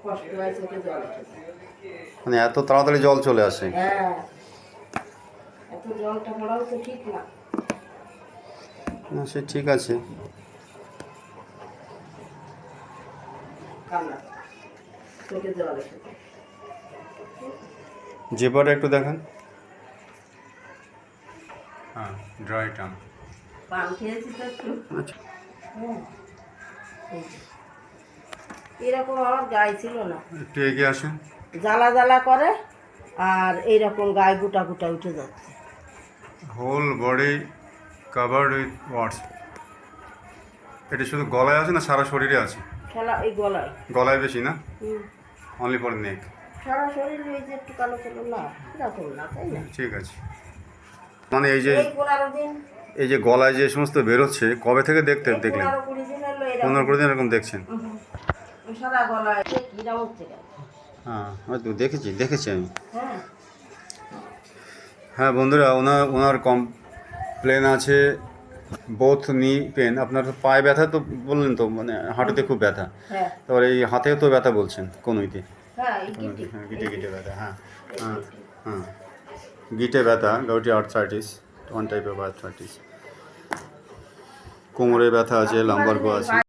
কষ্ট হয় চোখে জল এসেছে। মানে এত তাড়াতাড়ি জল চলে আসে? হ্যাঁ, এত জলটা পড়াও তো ঠিক না। না সে ঠিক আছে। কান্না চোখে জল এসেছে। জিহ্বাটা একটু দেখান। হ্যাঁ, ড্রাই টাং। পান খেয়েছি তো একটু। আচ্ছা, হ্যাঁ, এই যে। এরকম আমার গায়ে ছিল না, একটু এগিয়ে আসেন। জ্বালা জ্বালা করে আর এইরকম গায়ে গোটা গোটা উঠে যাচ্ছে। হোল বডি কাভার্ড উইথ ওয়াটস। এটা শুধু গলায় আছে না সারা শরীরে আছে? খেলা এই গলায়। গলায় বেশি না? হুম, অনলি ফর নেক। সারা শরীর এই যে একটু কালো কালো না, এরকম না, তাই না? ঠিক আছে। মানে এই যে এই 15 দিন, এই যে গলায় যে সমস্ত বেরোচ্ছে কবে থেকে দেখলেন? 15-20 দিন হলো এরকম। 15-20 দিন এরকম দেখছেন? সারা গলায় কিরা উঠছে কেন? হ্যাঁ, হয়তো দেখেছি আমি। হ্যাঁ, হ্যাঁ বন্ধুরা, ওনার কমপ্লেন আছে বোথ নি পেন। আপনার পায়ে ব্যথা তো বললেন, তো মানে হাঁটুতে খুব ব্যথা। হ্যাঁ, তারপরে এই হাতেও তো ব্যথা বলছেন, কনুইতে। হ্যাঁ, এই কনুইতে, গিটি, হ্যাঁ, গিটে ব্যথা। হ্যাঁ এই হ্যাঁ গিটি। হ্যাঁ, গিটে ব্যথা, gouty arthritis, one type of arthritis. কোমরে ব্যথা আছে, লাম্বারগো আছে।